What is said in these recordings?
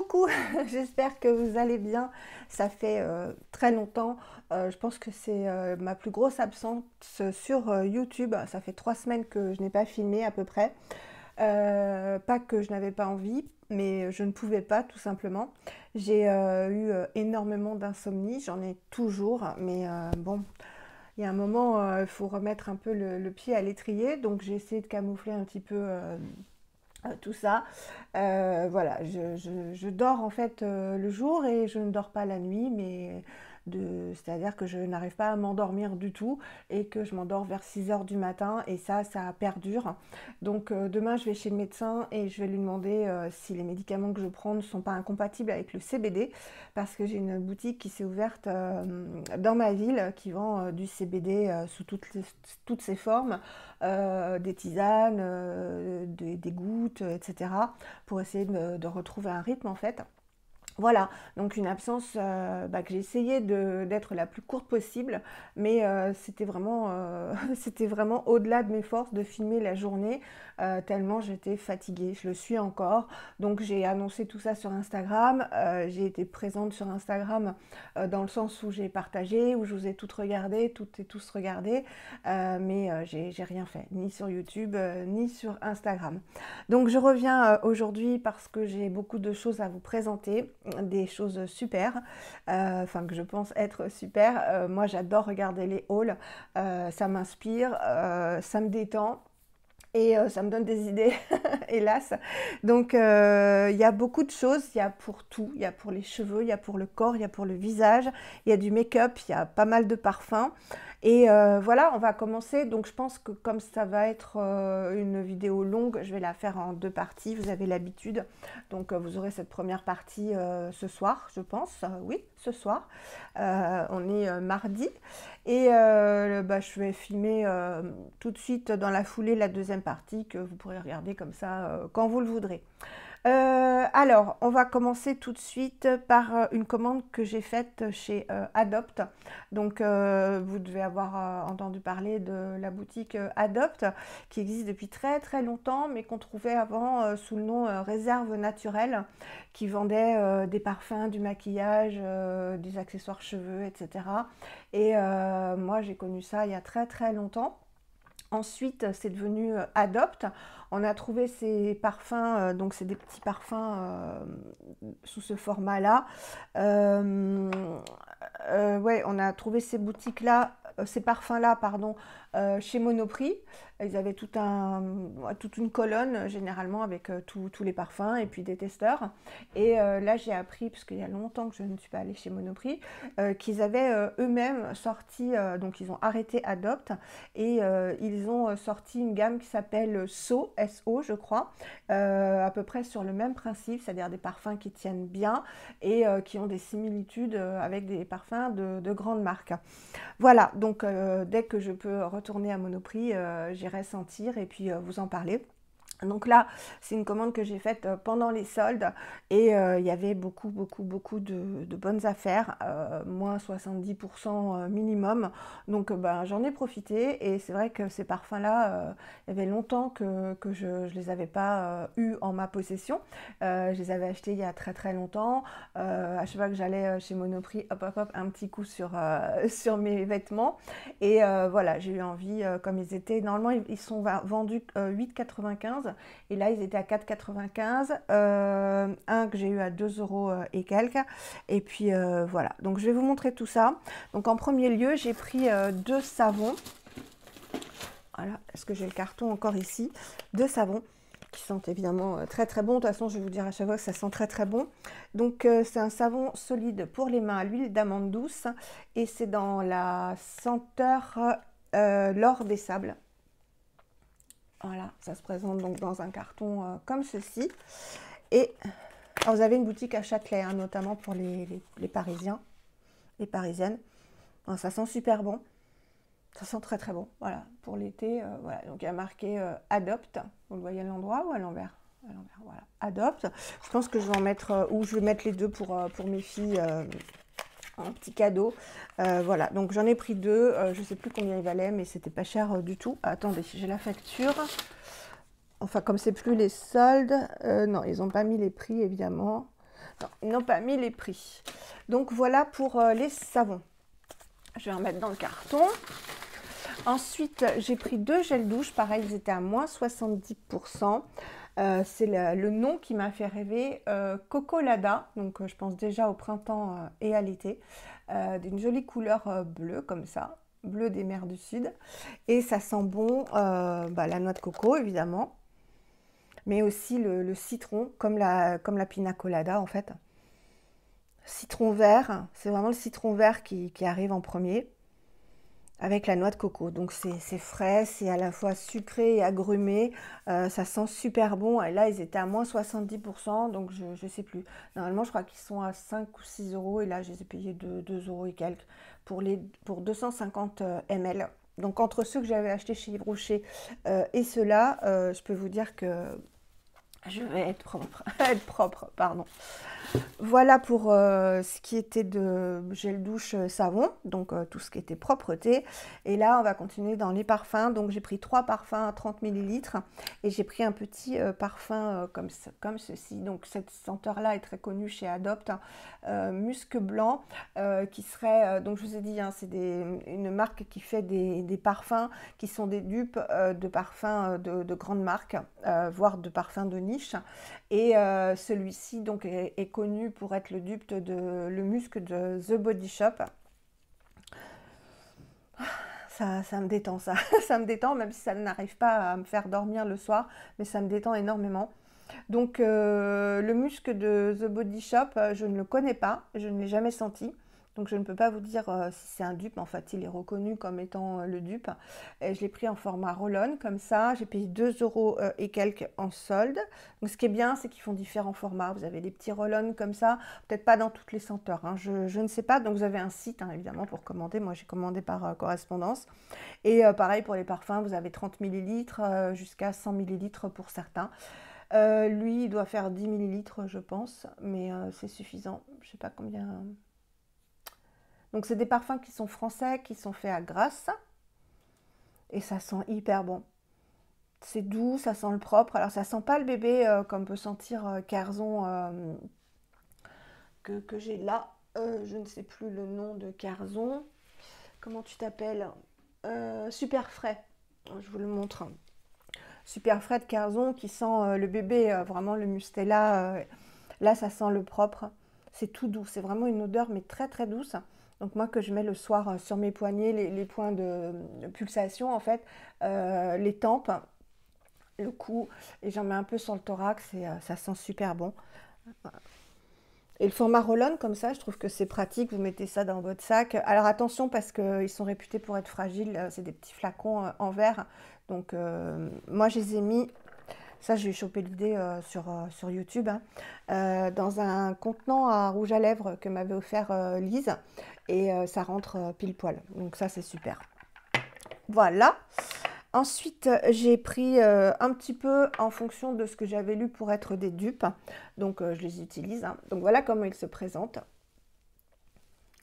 Coucou, j'espère que vous allez bien. Ça fait très longtemps. Je pense que c'est ma plus grosse absence sur YouTube. Ça fait 3 semaines que je n'ai pas filmé à peu près. Pas que je n'avais pas envie, mais je ne pouvais pas tout simplement. J'ai eu énormément d'insomnie. J'en ai toujours, mais bon. Il y a un moment, il faut remettre un peu le pied à l'étrier, donc j'ai essayé de camoufler un petit peu tout ça. Voilà, je dors en fait le jour et je ne dors pas la nuit, mais c'est-à-dire que je n'arrive pas à m'endormir du tout et que je m'endors vers 6 heures du matin et ça perdure. Donc demain, je vais chez le médecin et je vais lui demander si les médicaments que je prends ne sont pas incompatibles avec le CBD parce que j'ai une boutique qui s'est ouverte dans ma ville qui vend du CBD sous toutes ses formes, des tisanes, des gouttes, etc. pour essayer de retrouver un rythme en fait. Voilà, donc une absence que j'ai essayé d'être la plus courte possible, mais c'était vraiment au-delà de mes forces de filmer la journée, tellement j'étais fatiguée, je le suis encore. Donc j'ai annoncé tout ça sur Instagram, j'ai été présente sur Instagram dans le sens où j'ai partagé, où je vous ai toutes regardées, toutes et tous regardé, mais j'ai rien fait, ni sur YouTube, ni sur Instagram. Donc je reviens aujourd'hui parce que j'ai beaucoup de choses à vous présenter, des choses super, enfin que je pense être super. Moi j'adore regarder les hauls, ça m'inspire, ça me détend. Et ça me donne des idées, hélas. Donc il y a beaucoup de choses, il y a pour tout, il y a pour les cheveux, il y a pour le corps, il y a pour le visage, il y a du make-up, il y a pas mal de parfums. Et voilà, on va commencer. Donc je pense que comme ça va être une vidéo longue, je vais la faire en 2 parties, vous avez l'habitude. Donc vous aurez cette première partie ce soir, je pense. Oui, ce soir. On est mardi. Et je vais filmer tout de suite dans la foulée la deuxième partie que vous pourrez regarder comme ça quand vous le voudrez. Alors, on va commencer tout de suite par une commande que j'ai faite chez Adopt. Donc, vous devez avoir entendu parler de la boutique Adopt qui existe depuis très très longtemps, mais qu'on trouvait avant sous le nom Réserve Naturelle, qui vendait des parfums, du maquillage, des accessoires cheveux, etc. Et moi, j'ai connu ça il y a très très longtemps. Ensuite, c'est devenu Adopt. On a trouvé ces parfums, donc c'est des petits parfums sous ce format-là. Ouais, on a trouvé ces boutiques-là, ces parfums-là, pardon, chez Monoprix. Ils avaient toute une colonne, généralement, avec tous les parfums et puis des testeurs. Et là, j'ai appris, parce qu'il y a longtemps que je ne suis pas allée chez Monoprix, qu'ils avaient eux-mêmes sorti, donc ils ont arrêté Adopt, et ils ont sorti une gamme qui s'appelle So, S-O, je crois, à peu près sur le même principe, c'est-à-dire des parfums qui tiennent bien et qui ont des similitudes avec des parfums de grandes marques. Voilà, donc dès que je peux retourner à Monoprix, j'irai sentir et puis vous en parler. Donc là, c'est une commande que j'ai faite pendant les soldes et il y avait beaucoup de bonnes affaires, moins 70% minimum. Donc j'en ai profité et c'est vrai que ces parfums-là, il y avait longtemps que je ne les avais pas eus en ma possession. Je les avais achetés il y a très très longtemps. À chaque fois que j'allais chez Monoprix, hop, un petit coup sur, sur mes vêtements. Et voilà, j'ai eu envie, comme ils étaient, normalement ils sont vendus 8,95 et là ils étaient à 4,95, un que j'ai eu à 2 euros et quelques, et puis voilà, donc je vais vous montrer tout ça. Donc en premier lieu, j'ai pris 2 savons. Voilà, est-ce que j'ai le carton encore ici? 2 savons qui sentent évidemment très très bon. De toute façon, je vais vous dire à chaque fois que ça sent très très bon. Donc c'est un savon solide pour les mains à l'huile d'amande douce et c'est dans la senteur l'or des sables. Voilà, ça se présente donc dans un carton comme ceci. Et alors, vous avez une boutique à Châtelet, hein, notamment pour les Parisiens, les Parisiennes. Alors, ça sent super bon. Ça sent très très bon. Voilà, pour l'été, voilà. Donc il y a marqué Adopt. Vous le voyez à l'endroit ou à l'envers? À l'envers, voilà. Adopt. Je pense que je vais en mettre, ou je vais mettre les deux pour mes filles. Un petit cadeau, voilà, donc j'en ai pris 2, je sais plus combien ils valaient, mais c'était pas cher du tout. Attendez, j'ai la facture, enfin comme c'est plus les soldes, non, ils n'ont pas mis les prix évidemment, Non, ils n'ont pas mis les prix. Donc voilà pour les savons. Je vais en mettre dans le carton. Ensuite, j'ai pris 2 gels douche. Pareil, ils étaient à moins 70%. C'est le nom qui m'a fait rêver. Cocolada. Donc je pense déjà au printemps et à l'été. D'une jolie couleur bleue comme ça. Bleu des mers du Sud. Et ça sent bon la noix de coco évidemment. Mais aussi le citron comme la pina colada en fait. Citron vert, c'est vraiment le citron vert qui arrive en premier, avec la noix de coco. Donc c'est frais, c'est à la fois sucré et agrumé, ça sent super bon. Et là, ils étaient à moins 70%, donc je ne sais plus. Normalement, je crois qu'ils sont à 5 ou 6 euros, et là, je les ai payés de 2 euros et quelques pour 250 ml. Donc entre ceux que j'avais achetés chez Yves Rocher et ceux-là, je peux vous dire que je vais être propre, pardon. Voilà pour ce qui était de gel douche savon, donc tout ce qui était propreté. Et là, on va continuer dans les parfums. Donc, j'ai pris 3 parfums à 30 ml et j'ai pris un petit parfum comme ceci. Donc, cette senteur-là est très connue chez Adopt, musc blanc, qui serait, donc je vous ai dit, hein, c'est une marque qui fait des parfums qui sont des dupes de parfums de grandes marques, voire de parfums de niche. Et celui-ci donc est connu pour être le dupe de le musc de The Body Shop. Ça me détend, ça. Ça me détend, même si ça n'arrive pas à me faire dormir le soir, mais ça me détend énormément. Donc le musc de The Body Shop, je ne le connais pas, je ne l'ai jamais senti. Donc je ne peux pas vous dire si c'est un dupe, en fait il est reconnu comme étant le dupe. Et je l'ai pris en format roll-on comme ça, j'ai payé 2 euros et quelques en solde. Donc ce qui est bien, c'est qu'ils font différents formats. Vous avez des petits roll-on comme ça, peut-être pas dans toutes les senteurs, hein. Je ne sais pas, donc vous avez un site hein, évidemment pour commander. Moi j'ai commandé par correspondance. Et pareil pour les parfums, vous avez 30 ml jusqu'à 100 ml pour certains. Lui, il doit faire 10 ml, je pense, mais c'est suffisant. Je sais pas combien. Donc, c'est des parfums qui sont français, qui sont faits à Grasse. Et ça sent hyper bon. C'est doux, ça sent le propre. Alors, ça sent pas le bébé comme peut sentir Carzon que j'ai là. Je ne sais plus le nom de Carzon. Comment tu t'appelles Super frais. Je vous le montre. Super frais de Carzon qui sent le bébé, vraiment le Mustela. Là, ça sent le propre. C'est tout doux. C'est vraiment une odeur, mais très très douce. Donc moi, que je mets le soir sur mes poignets, les points de pulsation, en fait, les tempes, le cou, et j'en mets un peu sur le thorax, et ça sent super bon. Et le format roll-on, comme ça, je trouve que c'est pratique. Vous mettez ça dans votre sac. Alors attention, parce qu'ils sont réputés pour être fragiles. C'est des petits flacons en verre. Donc moi, je les ai mis... Ça, j'ai chopé l'idée sur YouTube, hein, dans un contenant à rouge à lèvres que m'avait offert Lise. Et ça rentre pile poil. Donc ça, c'est super. Voilà. Ensuite, j'ai pris un petit peu en fonction de ce que j'avais lu pour être des dupes. Donc, je les utilise, hein. Donc, voilà comment ils se présentent.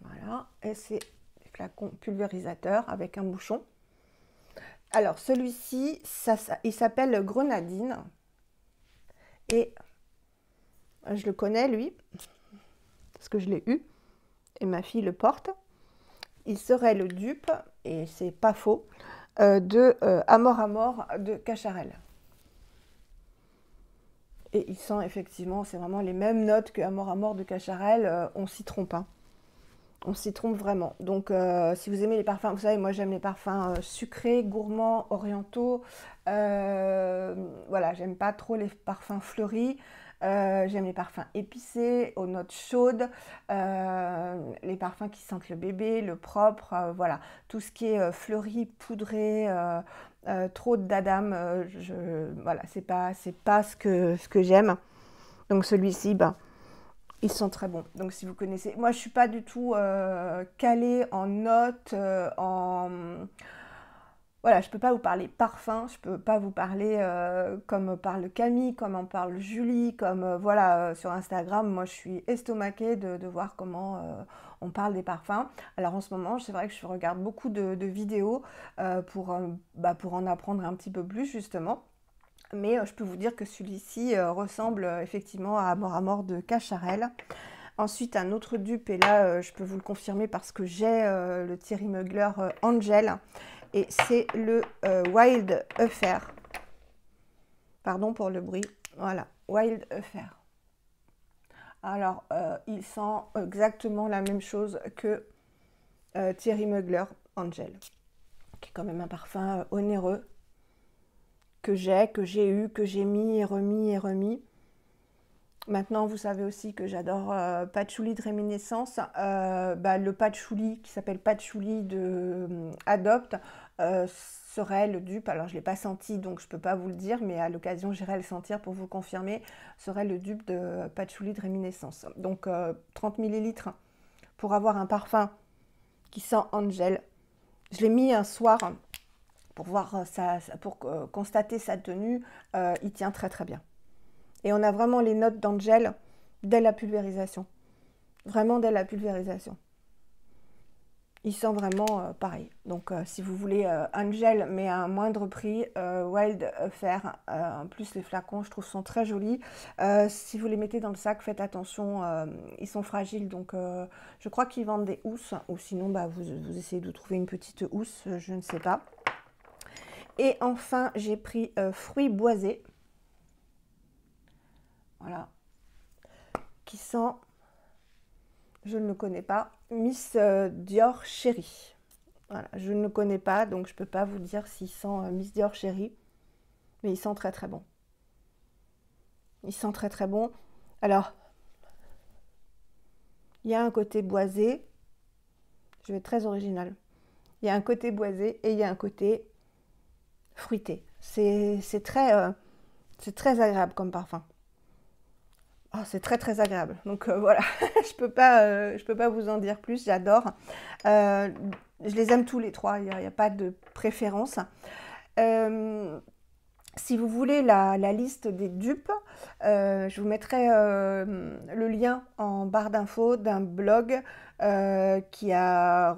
Voilà. Et c'est des flacons pulvérisateurs avec un bouchon. Alors, celui-ci, il s'appelle Grenadine. Et je le connais, lui, parce que je l'ai eu. Et ma fille le porte. Il serait le dupe, et c'est pas faux, de Amor Amor de Cacharel. Et il sent effectivement, c'est vraiment les mêmes notes que Amor Amor de Cacharel. On s'y trompe, hein. On s'y trompe vraiment. Donc, si vous aimez les parfums, vous savez, moi j'aime les parfums sucrés, gourmands, orientaux. Voilà, j'aime pas trop les parfums fleuris. J'aime les parfums épicés, aux notes chaudes, les parfums qui sentent le bébé, le propre. Voilà, tout ce qui est fleuri, poudré, trop d'Adam, voilà, c'est pas ce que j'aime. Donc celui-ci, ben, ils sont très bons. Donc si vous connaissez, moi je suis pas du tout calée en notes, voilà, je peux pas vous parler parfum, je peux pas vous parler comme parle Camille, comme en parle Julie, comme voilà, sur Instagram, moi je suis estomaquée de voir comment on parle des parfums. Alors en ce moment, c'est vrai que je regarde beaucoup de vidéos pour en apprendre un petit peu plus justement. mais je peux vous dire que celui-ci ressemble effectivement à Mort de Cacharel. Ensuite, un autre dupe, et là, je peux vous le confirmer parce que j'ai le Thierry Mugler Angel, et c'est le Wild Affair. Pardon pour le bruit. Voilà, Wild Affair. Alors, il sent exactement la même chose que Thierry Mugler Angel, qui est quand même un parfum onéreux, que j'ai eu, que j'ai mis et remis et remis. Maintenant, vous savez aussi que j'adore Patchouli de Réminiscence. Le Patchouli qui s'appelle Patchouli de Adopt serait le dupe. Alors, je ne l'ai pas senti, donc je ne peux pas vous le dire, mais à l'occasion, j'irai le sentir pour vous confirmer. Serait le dupe de Patchouli de Réminiscence. Donc, 30 ml pour avoir un parfum qui sent Angel. Je l'ai mis un soir pour voir pour constater sa tenue. Il tient très très bien. Et on a vraiment les notes d'Angel dès la pulvérisation. Vraiment dès la pulvérisation. Il sent vraiment pareil. Donc si vous voulez Angel mais à un moindre prix, Wild Affair. En plus les flacons je trouve sont très jolis. Si vous les mettez dans le sac, faites attention, ils sont fragiles. Donc je crois qu'ils vendent des housses. Ou sinon vous essayez de trouver une petite housse, je ne sais pas. Et enfin j'ai pris Fruits Boisés. Voilà, qui sent, je ne le connais pas, Miss Dior Chérie. Voilà, je ne le connais pas, donc je ne peux pas vous dire s'il sent Miss Dior Chérie, mais il sent très très bon. Il sent très très bon. Alors, il y a un côté boisé, je vais être très original. Il y a un côté boisé et il y a un côté fruité. C'est très agréable comme parfum. Oh, c'est très très agréable. Donc voilà, je peux pas vous en dire plus, j'adore. Je les aime tous les trois, il n'y a pas de préférence. Si vous voulez la liste des dupes, je vous mettrai le lien en barre d'infos d'un blog qui a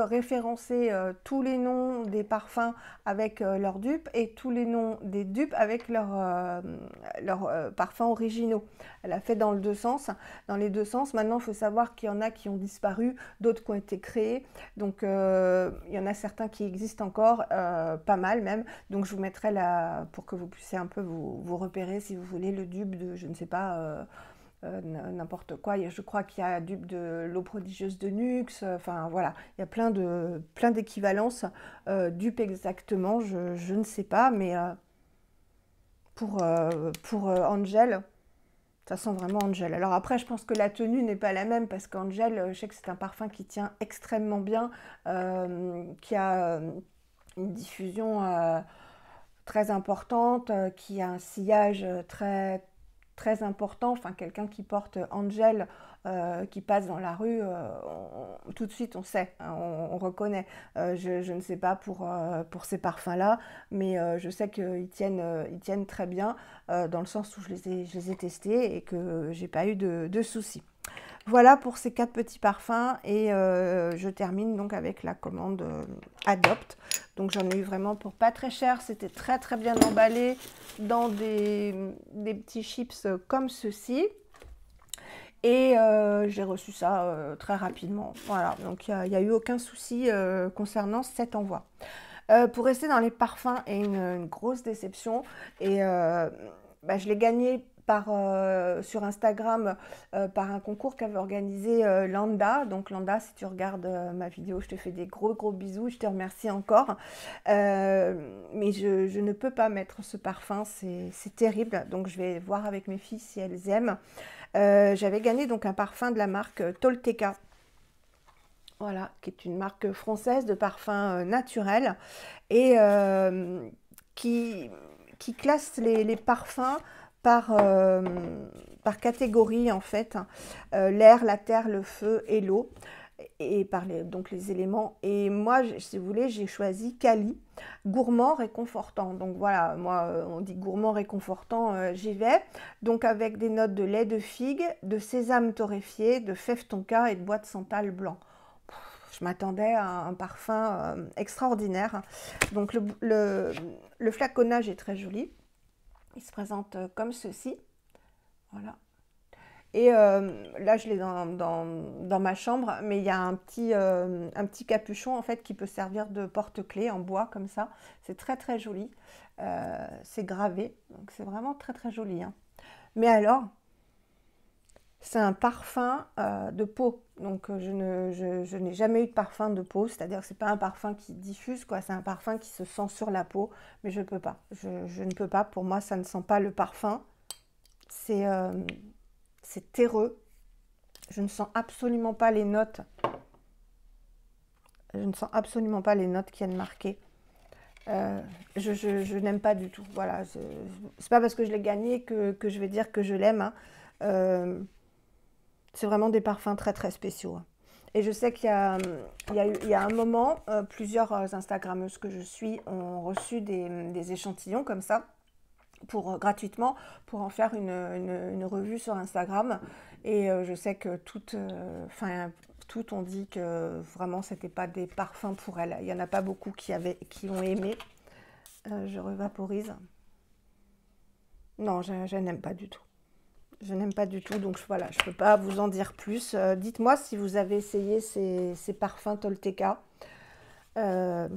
référencé tous les noms des parfums avec leurs dupes et tous les noms des dupes avec leurs parfums originaux. Elle a fait dans les deux sens. Maintenant, il faut savoir qu'il y en a qui ont disparu, d'autres qui ont été créés. Donc, il y en a certains qui existent encore, pas mal même. Donc, je vous mettrai là pour que vous puissiez un peu vous repérer si vous voulez le dupe de, je ne sais pas, n'importe quoi. Je crois qu'il y a dupe de l'eau prodigieuse de Nuxe. Enfin, voilà, il y a plein d'équivalences. Dupe exactement, je ne sais pas, mais pour Angel, ça sent vraiment Angel. Alors après, je pense que la tenue n'est pas la même parce qu'Angel, je sais que c'est un parfum qui tient extrêmement bien, qui a une diffusion très importante, qui a un sillage très important. Enfin, quelqu'un qui porte Angel, qui passe dans la rue, tout de suite on sait, hein, on reconnaît. Je ne sais pas pour ces parfums-là, mais je sais qu'ils tiennent très bien, dans le sens où je les ai testés et que j'ai pas eu de soucis. Voilà pour ces 4 petits parfums et je termine donc avec la commande Adopt. Donc j'en ai eu vraiment pour pas très cher, c'était très très bien emballé dans des petits chips comme ceci. Et j'ai reçu ça très rapidement. Voilà, donc il n'y a eu aucun souci concernant cet envoi. Pour rester dans les parfums et une grosse déception, et je l'ai gagné sur Instagram par un concours qu'avait organisé Landa. Donc Landa, si tu regardes ma vidéo, je te fais des gros bisous, je te remercie encore. Mais je ne peux pas mettre ce parfum, c'est terrible. Donc je vais voir avec mes filles si elles aiment. J'avais gagné donc un parfum de la marque Tolteca. Voilà, qui est une marque française de parfums naturels et qui classe les parfums par catégorie en fait, l'air, la terre, le feu et l'eau, et par donc les éléments. Et moi, si vous voulez, j'ai choisi Cali, gourmand réconfortant. Donc voilà, moi on dit gourmand réconfortant, j'y vais. Donc avec des notes de lait de figue, de sésame torréfié, de fève tonka et de bois de santal blanc. Je m'attendais à un parfum extraordinaire. Donc le flaconnage est très joli. Il se présente comme ceci. Voilà. Et là, je l'ai dans ma chambre, mais il y a un petit capuchon en fait qui peut servir de porte-clés en bois comme ça. C'est très très joli. C'est gravé, donc c'est vraiment très très joli, hein. Mais alors, c'est un parfum de peau. Donc je n'ai jamais eu de parfum de peau, c'est-à-dire que c'est pas un parfum qui diffuse, quoi. C'est un parfum qui se sent sur la peau, mais je peux pas. Je ne peux pas. Pour moi, ça ne sent pas le parfum. C'est c'est terreux. Je ne sens absolument pas les notes. Je ne sens absolument pas les notes qui viennent marquer. Je n'aime pas du tout. Voilà, c'est pas parce que je l'ai gagné que je vais dire que je l'aime, hein. C'est vraiment des parfums très très spéciaux, hein. Et je sais qu'il y a un moment, plusieurs Instagrammeuses que je suis ont reçu des échantillons comme ça, gratuitement, pour en faire une revue sur Instagram. Et je sais que toutes ont dit que vraiment c'était pas des parfums pour elles. Il n'y en a pas beaucoup qui ont aimé. Je revaporise. Non, je n'aime pas du tout. Je n'aime pas du tout, donc voilà, je ne peux pas vous en dire plus. Dites-moi si vous avez essayé ces parfums Tolteca. Euh,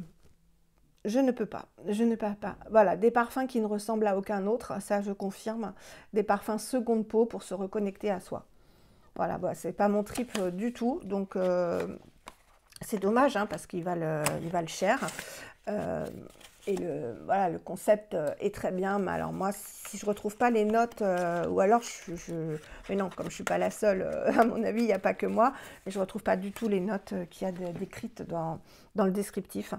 je ne peux pas, je ne peux pas. Voilà, des parfums qui ne ressemblent à aucun autre, ça je confirme. Des parfums seconde peau pour se reconnecter à soi. Voilà, bah, c'est pas mon trip du tout, donc c'est dommage, hein, parce qu'ils valent cher. Et voilà, le concept est très bien, mais alors moi, si je ne retrouve pas les notes, ou alors mais non, comme je ne suis pas la seule, à mon avis, il n'y a pas que moi, mais je ne retrouve pas du tout les notes qu'il y a décrites dans le descriptif.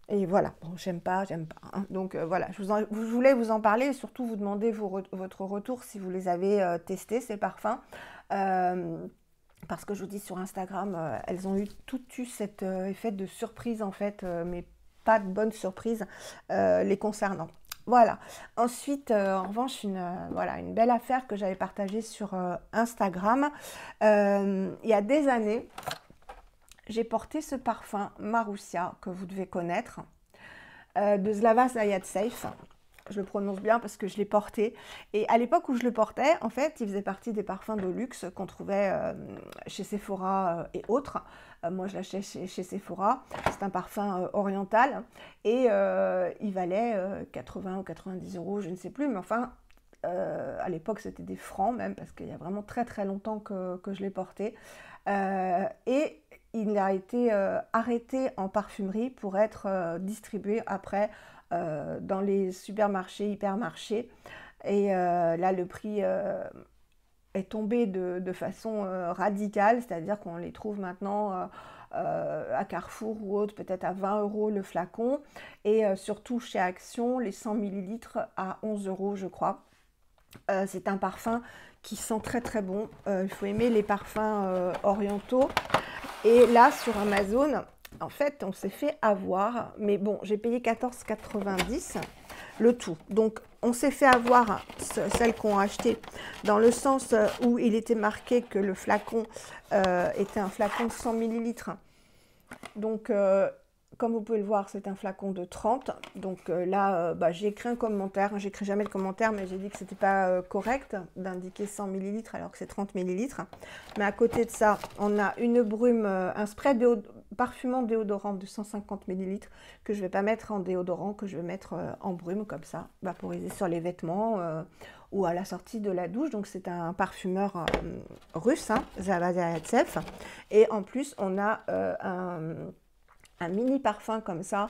Et voilà, bon, j'aime pas, hein. Donc voilà, je voulais vous en parler et surtout vous demander votre retour si vous les avez testés, ces parfums. Parce que je vous dis, sur Instagram, elles ont toutes eu cet effet de surprise en fait, mais pas de bonne surprise les concernant. Voilà. Ensuite, en revanche, voilà, une belle affaire que j'avais partagée sur Instagram. Il y a des années, j'ai porté ce parfum Marussia que vous devez connaître, de Slava Zajac. Je le prononce bien parce que je l'ai porté. Et à l'époque où je le portais, en fait, il faisait partie des parfums de luxe qu'on trouvait chez Sephora et autres. Moi, je l'achetais chez Sephora. C'est un parfum oriental. Et il valait 80 ou 90 euros, je ne sais plus. Mais enfin, à l'époque, c'était des francs même, parce qu'il y a vraiment très très longtemps que je l'ai porté. Et il a été arrêté en parfumerie pour être distribué après dans les supermarchés, hypermarchés. Et là, le prix est tombé de façon radicale, c'est-à-dire qu'on les trouve maintenant à Carrefour ou autre, peut-être à 20 euros le flacon. Et surtout chez Action, les 100 millilitres à 11 euros, je crois. C'est un parfum qui sent très très bon. Il faut aimer les parfums orientaux. Et là, sur Amazon, en fait, on s'est fait avoir. Mais bon, j'ai payé 14,90 le tout. Donc, on s'est fait avoir, celles qu'on a achetées, dans le sens où il était marqué que le flacon était un flacon de 100 millilitres. Donc, comme vous pouvez le voir, c'est un flacon de 30. Donc là, j'ai écrit un commentaire. J'écris jamais de commentaire, mais j'ai dit que c'était pas correct d'indiquer 100 millilitres alors que c'est 30 millilitres. Mais à côté de ça, on a une brume, un spray parfumant déodorant de 150 millilitres que je vais pas mettre en déodorant, que je vais mettre en brume comme ça, vaporiser sur les vêtements ou à la sortie de la douche. Donc c'est un parfumeur russe, hein, Zajac. Et en plus, on a un mini parfum comme ça,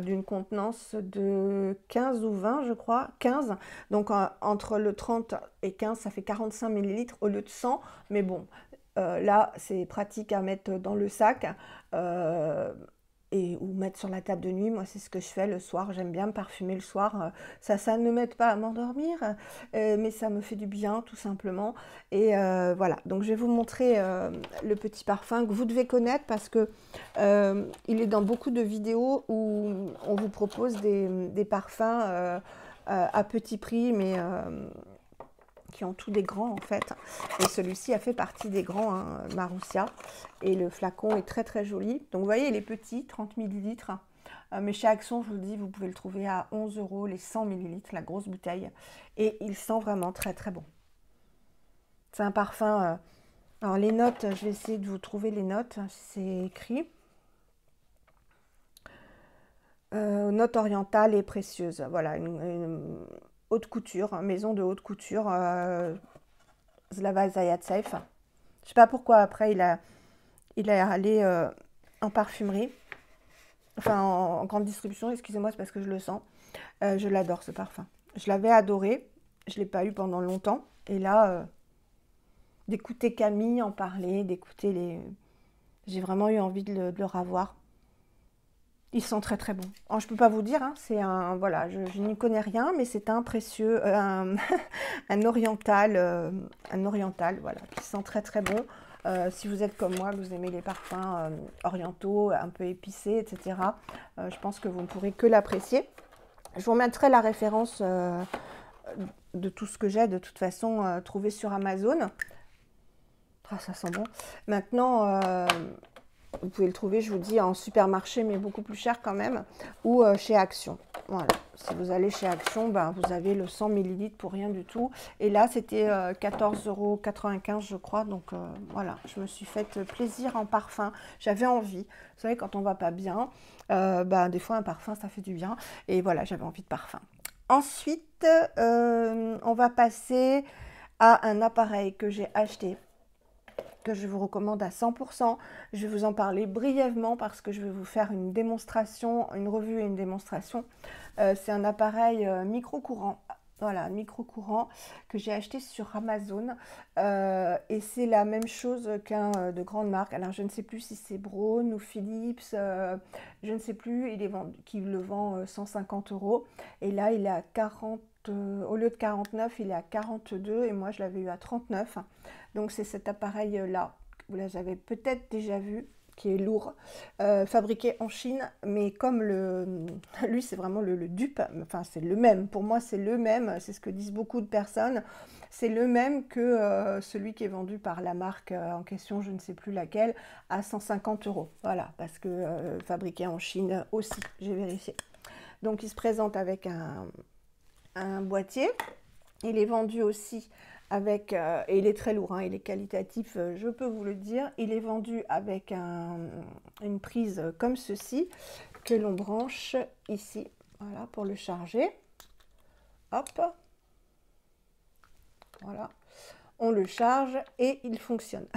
d'une contenance de 15 ou 20, je crois, 15. Donc entre le 30 et 15, ça fait 45 millilitres au lieu de 100. Mais bon, là, c'est pratique à mettre dans le sac ou mettre sur la table de nuit. Moi, c'est ce que je fais le soir. J'aime bien me parfumer le soir. Ça ne m'aide pas à m'endormir, mais ça me fait du bien, tout simplement. Et voilà, donc je vais vous montrer le petit parfum que vous devez connaître parce que il est dans beaucoup de vidéos où on vous propose des parfums à petit prix, mais qui ont tous des grands en fait. Et celui-ci a fait partie des grands, hein, Marussia. Et le flacon est très très joli. Donc vous voyez, il est petit, 30 millilitres. Mais chez Action, je vous le dis, vous pouvez le trouver à 11 € les 100 millilitres, la grosse bouteille. Et il sent vraiment très très bon. C'est un parfum... alors les notes, je vais essayer de vous trouver les notes, c'est écrit. Notes orientales et précieuses. Voilà, une haute couture, maison de haute couture, Slava Zayacev. Je sais pas pourquoi après il est allé en parfumerie, enfin en grande distribution, excusez-moi, c'est parce que je le sens. Je l'adore ce parfum. Je l'avais adoré, je ne l'ai pas eu pendant longtemps. Et là, d'écouter Camille en parler, d'écouter les... J'ai vraiment eu envie de le revoir. Ils sont très très bons. Alors, je peux pas vous dire, hein, c'est un... Voilà, je n'y connais rien, mais c'est un précieux, un oriental, voilà, qui sent très très bon. Si vous êtes comme moi, que vous aimez les parfums orientaux, un peu épicés, etc., je pense que vous ne pourrez que l'apprécier. Je vous remettrai la référence de tout ce que j'ai, de toute façon, trouvé sur Amazon. Ah, ça sent bon. Maintenant, vous pouvez le trouver, je vous dis, en supermarché, mais beaucoup plus cher quand même, ou chez Action. Voilà. Si vous allez chez Action, ben, vous avez le 100 millilitres pour rien du tout. Et là, c'était 14,95 € je crois. Donc voilà, je me suis fait plaisir en parfum. J'avais envie. Vous savez, quand on va pas bien, ben, des fois, un parfum, ça fait du bien. Et voilà, j'avais envie de parfum. Ensuite, on va passer à un appareil que j'ai acheté, que je vous recommande à 100%. Je vais vous en parler brièvement parce que je vais vous faire une démonstration, une revue et une démonstration. C'est un appareil micro-courant. Voilà, micro-courant que j'ai acheté sur Amazon. Et c'est la même chose qu'un de grande marque. Alors, je ne sais plus si c'est Braun ou Philips. Je ne sais plus. Il est vendu, qui le vend 150 €. Et là, il est à 40. Au lieu de 49, il est à 42 et moi je l'avais eu à 39. Donc c'est cet appareil là, vous l'avez peut-être déjà vu, qui est lourd, fabriqué en Chine, mais comme lui c'est vraiment le dupe, enfin c'est le même, pour moi c'est le même, c'est ce que disent beaucoup de personnes, c'est le même que celui qui est vendu par la marque en question, je ne sais plus laquelle, à 150 €. Voilà, parce que fabriqué en Chine aussi, j'ai vérifié. Donc il se présente avec un boîtier. Il est vendu aussi avec, et il est très lourd, hein, il est qualitatif, je peux vous le dire. Il est vendu avec une prise comme ceci, que l'on branche ici, voilà, pour le charger. Hop, voilà, on le charge et il fonctionne.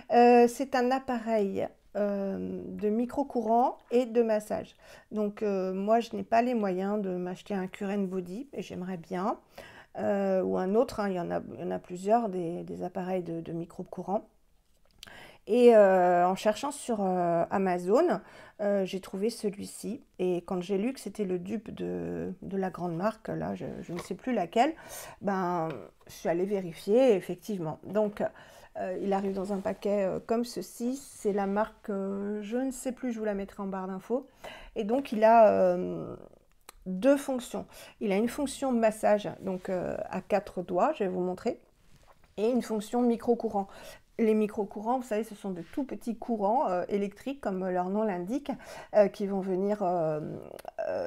C'est un appareil de micro-courant et de massage. Donc moi je n'ai pas les moyens de m'acheter un Current Body et j'aimerais bien, ou un autre, hein, il y en a plusieurs des appareils de micro-courant. Et en cherchant sur Amazon, j'ai trouvé celui-ci. Et quand j'ai lu que c'était le dupe de la grande marque, là je ne sais plus laquelle, ben, je suis allée vérifier, effectivement. Donc il arrive dans un paquet comme ceci. C'est la marque, je ne sais plus, je vous la mettrai en barre d'infos. Et donc il a deux fonctions. Il a une fonction massage, donc à 4 doigts, je vais vous montrer, et une fonction micro-courant. Les micro-courants, vous savez, ce sont de tout petits courants électriques, comme leur nom l'indique, qui vont venir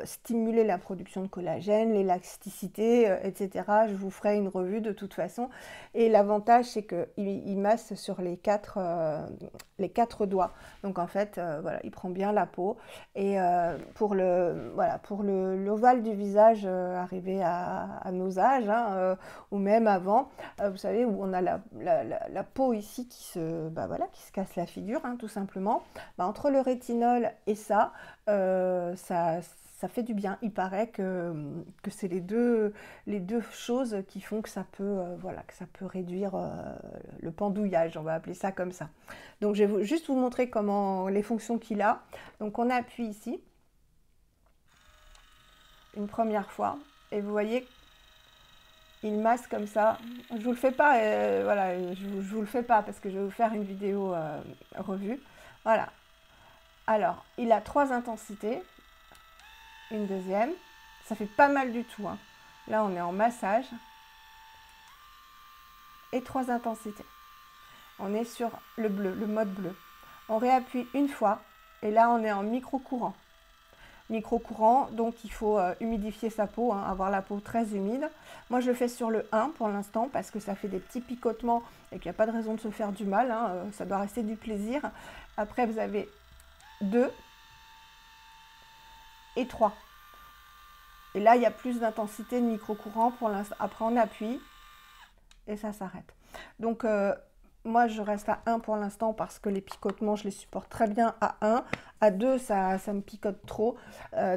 stimuler la production de collagène, l'élasticité, etc. Je vous ferai une revue de toute façon. Et l'avantage, c'est qu'il masse sur les quatre doigts. Donc en fait, voilà, il prend bien la peau. Et pour l'ovale du visage, arrivé à nos âges, hein, ou même avant, vous savez, où on a la peau ici qui se casse la figure, hein, tout simplement. Bah, entre le rétinol et ça fait du bien. Il paraît que c'est les deux choses qui font que ça peut, que ça peut réduire le pendouillage, on va appeler ça comme ça. Donc je vais juste vous montrer comment les fonctions qu'il a. Donc on appuie ici une première fois et vous voyez, il masse comme ça. Je vous le fais pas, voilà, je vous le fais pas parce que je vais vous faire une vidéo revue. Voilà. Alors, il a 3 intensités. Une deuxième. Ça fait pas mal du tout, hein. Là, on est en massage. Et 3 intensités. On est sur le bleu, le mode bleu. On réappuie une fois. Et là, on est en micro-courant. micro-courant, donc il faut humidifier sa peau, hein, avoir la peau très humide. Moi je le fais sur le 1 pour l'instant parce que ça fait des petits picotements et qu'il n'y a pas de raison de se faire du mal, hein, ça doit rester du plaisir. Après vous avez 2 et 3. Et là il y a plus d'intensité de micro-courant pour l'instant. Après on appuie et ça s'arrête. Donc moi, je reste à 1 pour l'instant parce que les picotements, je les supporte très bien à 1. À 2, ça me picote trop.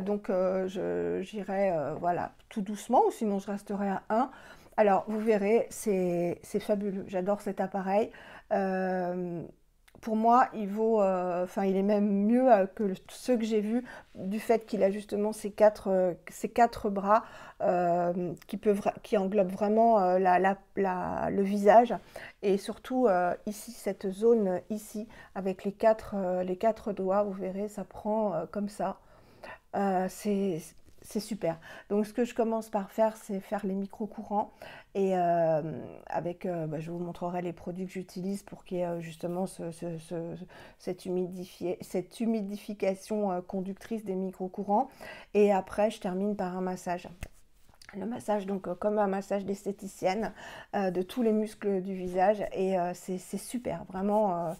Donc, j'irai voilà, tout doucement ou sinon je resterai à 1. Alors, vous verrez, c'est fabuleux. J'adore cet appareil. Pour moi, il vaut, il est même mieux que ceux que j'ai vus du fait qu'il a justement ces quatre bras qui englobent vraiment le visage et surtout ici, cette zone ici avec les quatre doigts, vous verrez, ça prend comme ça. C'est super. Donc ce que je commence par faire, c'est faire les micro-courants et je vous montrerai les produits que j'utilise pour qu'il y ait justement cette humidification conductrice des micro-courants. Et après, je termine par un massage. Le massage, donc comme un massage d'esthéticienne de tous les muscles du visage et c'est super, vraiment.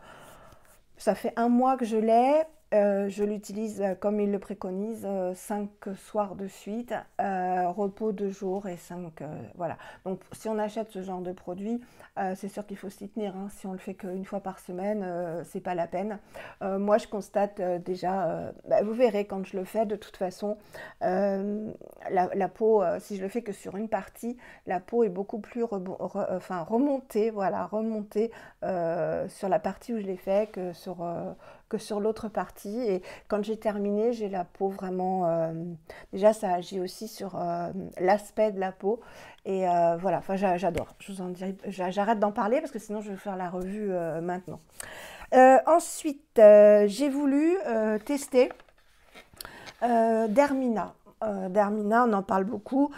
Ça fait 1 mois que je l'ai. Je l'utilise comme il le préconise, 5 soirs de suite, repos 2 jours et 5, voilà. Donc si on achète ce genre de produit, c'est sûr qu'il faut s'y tenir, hein. Si on le fait qu'une fois par semaine, c'est pas la peine. Moi je constate déjà, vous verrez quand je le fais, de toute façon, la peau, si je le fais que sur une partie, la peau est beaucoup plus remontée, voilà, remontée sur la partie où je l'ai fait que sur l'autre partie. Et quand j'ai terminé, j'ai la peau vraiment... déjà, ça agit aussi sur l'aspect de la peau. Et voilà, enfin, j'adore. Je vous en dirai, j'arrête d'en parler parce que sinon, je vais faire la revue maintenant. Ensuite, j'ai voulu tester Dermina. Dermina, on en parle beaucoup.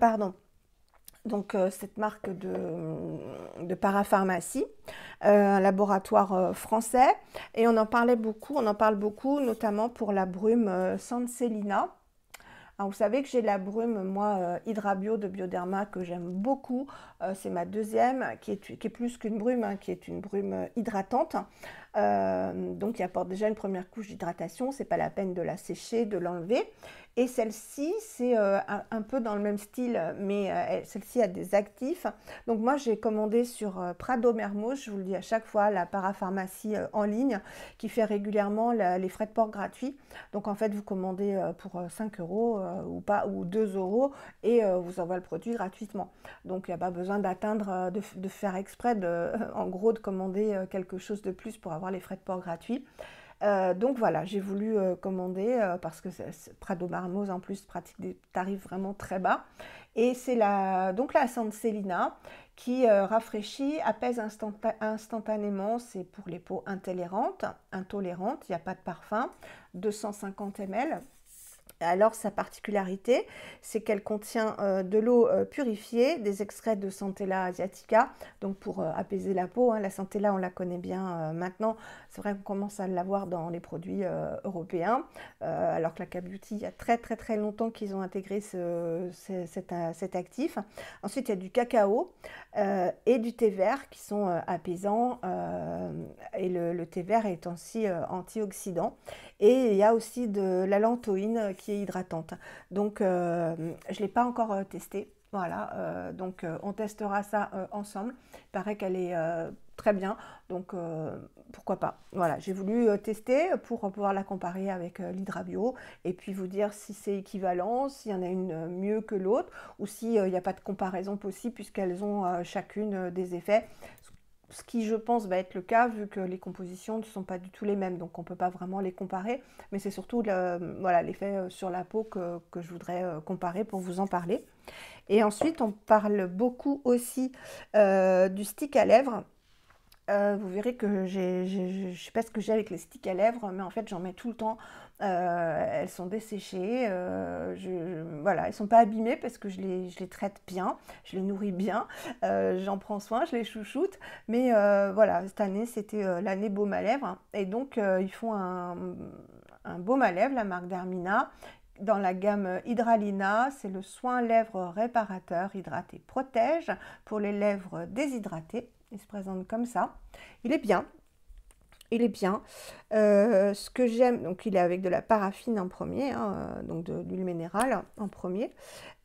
Pardon. Donc cette marque de parapharmacie, un laboratoire français, et on en parle beaucoup, notamment pour la brume Sanselina. Alors, vous savez que j'ai la brume, moi, Hydrabio de Bioderma, que j'aime beaucoup. C'est ma deuxième, qui est plus qu'une brume, hein, qui est une brume hydratante. Donc, qui apporte déjà une première couche d'hydratation. C'est pas la peine de la sécher, de l'enlever. Et celle-ci, c'est un peu dans le même style, mais celle-ci a des actifs. Donc, moi, j'ai commandé sur Prado Mermos, je vous le dis à chaque fois, la parapharmacie en ligne, qui fait régulièrement les frais de port gratuits. Donc, en fait, vous commandez pour 5 € ou 2 € et vous envoie le produit gratuitement. Donc, il n'y a pas besoin d'atteindre, de faire exprès, en gros, de commander quelque chose de plus pour avoir les frais de port gratuits. Donc voilà, j'ai voulu commander parce que Prado Mermos en plus pratique des tarifs vraiment très bas. Et c'est donc la Sanselina qui rafraîchit, apaise instantanément. C'est pour les peaux intolérantes, il n'y a pas de parfum, 250 ml. Alors sa particularité, c'est qu'elle contient de l'eau purifiée, des extraits de Centella asiatica, donc pour apaiser la peau, hein. La Centella, on la connaît bien maintenant, c'est vrai qu'on commence à l'avoir dans les produits européens, alors que la K-Beauty, il y a très très très longtemps qu'ils ont intégré cet actif. Ensuite, il y a du cacao et du thé vert qui sont apaisants, et le thé vert est aussi antioxydant. Et il y a aussi de la lantoïne qui est hydratante. Donc, je ne l'ai pas encore testé. Voilà, donc on testera ça ensemble. Il paraît qu'elle est très bien, donc pourquoi pas. Voilà, j'ai voulu tester pour pouvoir la comparer avec l'Hydrabio et puis vous dire si c'est équivalent, s'il y en a une mieux que l'autre ou s'il n'y a pas de comparaison possible puisqu'elles ont chacune des effets. Ce qui, je pense, va être le cas vu que les compositions ne sont pas du tout les mêmes, donc on ne peut pas vraiment les comparer, mais c'est surtout voilà, l'effet sur la peau que je voudrais comparer pour vous en parler. Et ensuite, on parle beaucoup aussi du stick à lèvres. Vous verrez que je ne sais pas ce que j'ai avec les sticks à lèvres, mais en fait j'en mets tout le temps. Elles sont desséchées, voilà, elles ne sont pas abîmées parce que je les traite bien, je les nourris bien, j'en prends soin, je les chouchoute. Mais voilà, cette année c'était l'année baume à lèvres et donc ils font un baume à lèvres, la marque d'Hermina, dans la gamme Hydralina. C'est le soin lèvres réparateur, hydraté, protège pour les lèvres déshydratées. Il se présente comme ça. Il est bien. Il est bien. Ce que j'aime, donc il est avec de la paraffine en premier, hein, donc de l'huile minérale en premier.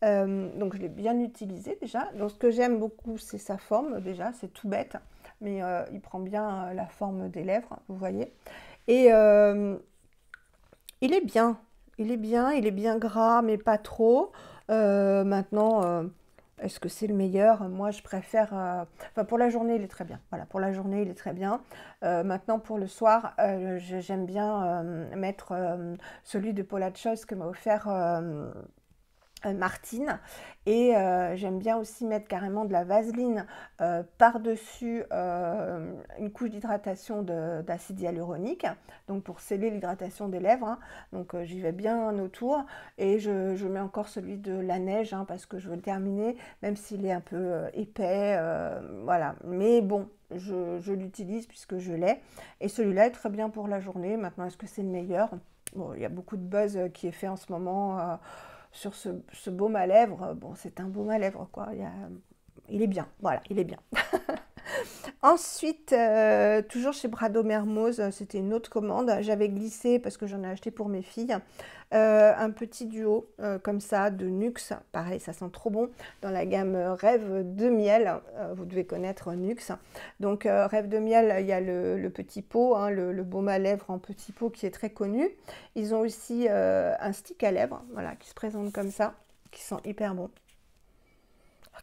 Donc je l'ai bien utilisé déjà. Donc ce que j'aime beaucoup, c'est sa forme déjà, c'est tout bête, mais il prend bien la forme des lèvres, vous voyez. Et il est bien, il est bien gras, mais pas trop. Maintenant, est-ce que c'est le meilleur? Moi, je préfère... Enfin, pour la journée, il est très bien. Voilà, pour la journée, il est très bien. Maintenant, pour le soir, j'aime bien mettre celui de Paula Choice que m'a offert Martine. Et j'aime bien aussi mettre carrément de la vaseline par-dessus une couche d'hydratation d'acide hyaluronique, donc pour sceller l'hydratation des lèvres, hein. Donc j'y vais bien autour, et je mets encore celui de la neige, hein, parce que je veux le terminer, même s'il est un peu épais, voilà. Mais bon, je l'utilise puisque je l'ai, et celui-là est très bien pour la journée. Maintenant, est-ce que c'est le meilleur? Bon, il y a beaucoup de buzz qui est fait en ce moment sur ce baume à lèvres. Bon, c'est un baume à lèvres, quoi. Il est bien, voilà, il est bien. Ensuite, toujours chez Brado Mermoz, c'était une autre commande. J'avais glissé, parce que j'en ai acheté pour mes filles, un petit duo comme ça de Nuxe. Pareil, ça sent trop bon. Dans la gamme Rêve de miel, vous devez connaître Nuxe. Donc Rêve de miel, il y a le petit pot, hein, le baume à lèvres en petit pot qui est très connu. Ils ont aussi un stick à lèvres, voilà, qui se présente comme ça, qui sent hyper bon.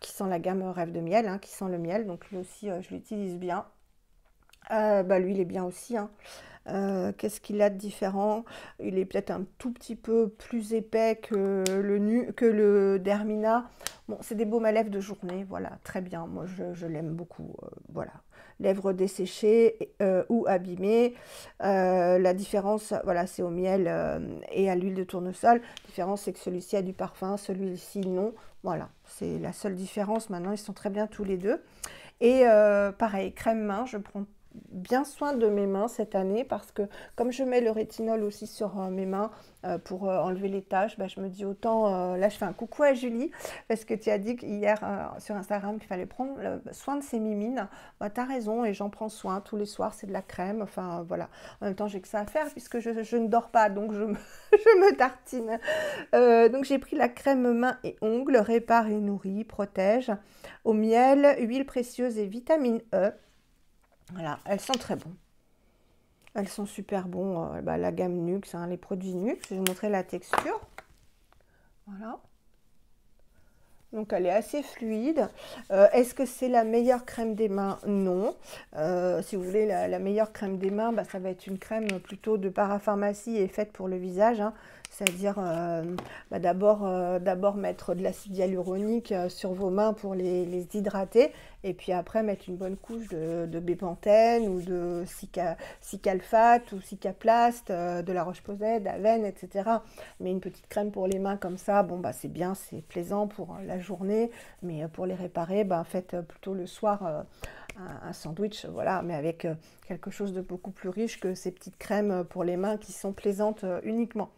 Qui sent la gamme Rêve de miel, hein, qui sent le miel, donc lui aussi je l'utilise bien. Lui il est bien aussi, hein. Qu'est-ce qu'il a de différent? Il est peut-être un tout petit peu plus épais que le d'Hermina. Bon, c'est des baumes à lèvres de journée, voilà, très bien, moi je l'aime beaucoup, voilà. Lèvres desséchées ou abîmées. La différence, voilà, c'est au miel et à l'huile de tournesol. La différence, c'est que celui-ci a du parfum, celui-ci non. Voilà, c'est la seule différence. Maintenant, ils sont très bien tous les deux. Et pareil, crème main, je prends bien soin de mes mains cette année, parce que comme je mets le rétinol aussi sur mes mains pour enlever les taches, je me dis autant, là je fais un coucou à Julie, parce que tu as dit hier sur Instagram qu'il fallait prendre soin de ses mimines. Tu as raison, et j'en prends soin tous les soirs, c'est de la crème, enfin voilà. En même temps, j'ai que ça à faire puisque je ne dors pas, donc je me tartine. Donc j'ai pris la crème main et ongles, répare et nourrit, protège, au miel, huile précieuse et vitamine E. Voilà, elles sont très bonnes. Elles sont super bons. La gamme Nuxe, hein, les produits Nuxe. Je vais vous montrer la texture. Voilà. Donc elle est assez fluide. Est-ce que c'est la meilleure crème des mains? Non. Si vous voulez la meilleure crème des mains, ça va être une crème plutôt de parapharmacie et faite pour le visage, hein. C'est-à-dire d'abord mettre de l'acide hyaluronique sur vos mains pour les hydrater, et puis après mettre une bonne couche de bépantène ou de Cicalfate ou Cicaplast, de la Roche-Posay, d'Aven, etc. Mais une petite crème pour les mains comme ça, bon c'est bien, c'est plaisant pour la journée, mais pour les réparer, faites plutôt le soir un sandwich, voilà, mais avec quelque chose de beaucoup plus riche que ces petites crèmes pour les mains qui sont plaisantes uniquement.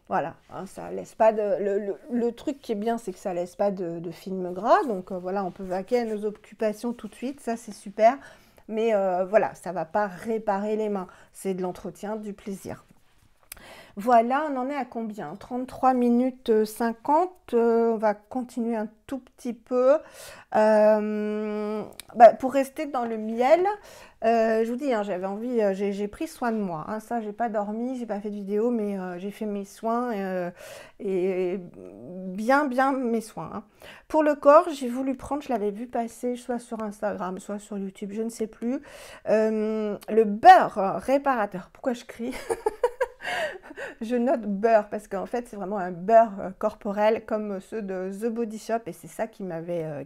Voilà, hein, ça laisse pas le truc qui est bien, c'est que ça laisse pas de film gras, donc voilà, on peut vaquer à nos occupations tout de suite, ça c'est super, mais voilà, ça va pas réparer les mains, c'est de l'entretien, du plaisir. Voilà, on en est à combien? 33 minutes 50, on va continuer un tout petit peu. Pour rester dans le miel, je vous dis, hein, j'avais envie, j'ai pris soin de moi, hein, ça, j'ai pas dormi, j'ai pas fait de vidéo, mais j'ai fait mes soins et bien mes soins, hein. Pour le corps, j'ai voulu prendre, je l'avais vu passer soit sur Instagram, soit sur YouTube, je ne sais plus, le beurre réparateur. Pourquoi je crie? Je note beurre parce qu'en fait c'est vraiment un beurre corporel comme ceux de The Body Shop, et c'est ça qui m'avait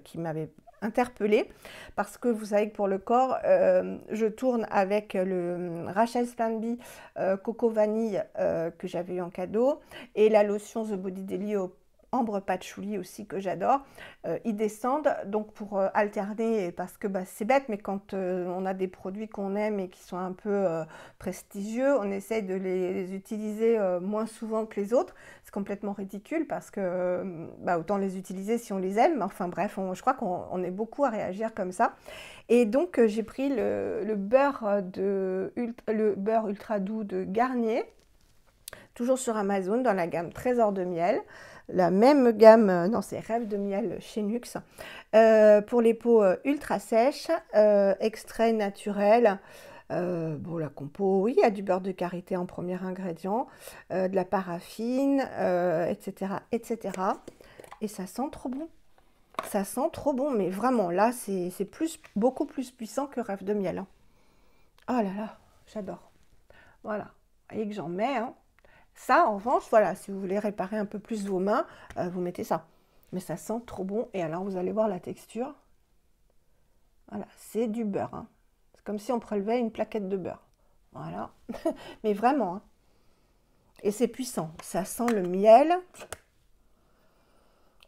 interpellée, parce que vous savez que pour le corps je tourne avec le Rachel Splendby Coco Vanille que j'avais eu en cadeau, et la lotion The Body Daily ambre patchouli aussi que j'adore. Ils descendent donc pour alterner, parce que bah, c'est bête, mais quand on a des produits qu'on aime et qui sont un peu prestigieux, on essaye de les utiliser moins souvent que les autres. C'est complètement ridicule parce que bah, autant les utiliser si on les aime. Enfin bref, je crois qu'on est beaucoup à réagir comme ça. Et donc j'ai pris le beurre ultra doux de Garnier, toujours sur Amazon, dans la gamme Trésor de miel. La même gamme dans ses rêves de miel chez Nuxe. Pour les peaux ultra sèches, extrait naturel. Bon, la compo, oui, il y a du beurre de karité en premier ingrédient, de la paraffine, etc., etc. Et ça sent trop bon. Ça sent trop bon, mais vraiment, là, c'est beaucoup plus puissant que rêve de miel. Hein. Oh là là, j'adore. Voilà, vous voyez que j'en mets, hein. Ça, en revanche, voilà, si vous voulez réparer un peu plus vos mains, vous mettez ça. Mais ça sent trop bon. Et alors, vous allez voir la texture. Voilà, c'est du beurre. Hein. C'est comme si on prélevait une plaquette de beurre. Voilà. Mais vraiment. Hein. Et c'est puissant. Ça sent le miel.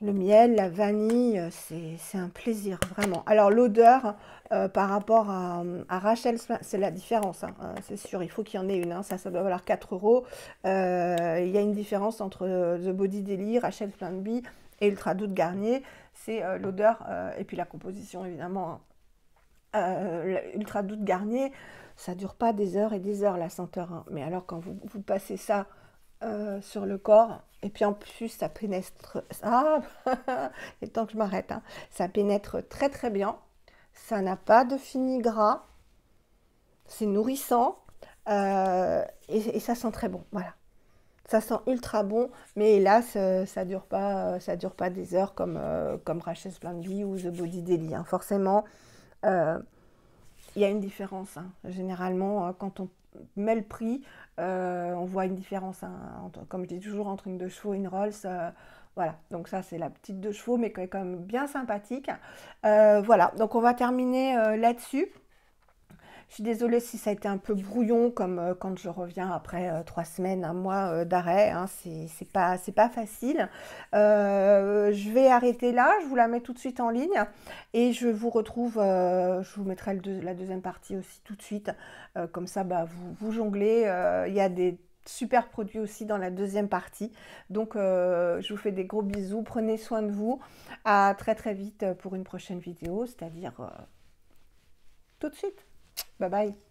Le miel, la vanille, c'est un plaisir, vraiment. Alors, l'odeur, par rapport à Rachel, c'est la différence, hein, c'est sûr, il faut qu'il y en ait une. Hein, ça doit valoir 4 €. Il y a une différence entre The Body Daily, Rachel Plan B et Ultra Doux de Garnier. C'est l'odeur et puis la composition, évidemment. Ultra Doux de Garnier, ça dure pas des heures et des heures, la senteur. Hein. Mais alors, quand vous passez ça sur le corps, et puis en plus ça pénètre, ah, il est temps que je m'arrête, hein. Ça pénètre très très bien, ça n'a pas de fini gras, c'est nourrissant, et ça sent très bon, voilà. Ça sent ultra bon, mais hélas, ça dure pas des heures comme Rachel's Plan B ou The Body Daily, hein. Forcément, il y a une différence, hein. Généralement, quand on met le prix, on voit une différence, hein, comme je dis toujours, entre une 2 chevaux et une Rolls. Voilà, donc ça c'est la petite 2 chevaux, mais qui est quand même bien sympathique. Voilà, donc on va terminer là-dessus. Je suis désolée si ça a été un peu brouillon, comme quand je reviens après 3 semaines, un mois d'arrêt. Hein, c'est pas facile. Je vais arrêter là, je vous la mets tout de suite en ligne et je vous retrouve, je vous mettrai la deuxième partie aussi tout de suite. Comme ça, bah, vous jonglez. Il y a des super produits aussi dans la deuxième partie. Donc, je vous fais des gros bisous. Prenez soin de vous. À très très vite pour une prochaine vidéo, c'est-à-dire tout de suite. Bye bye.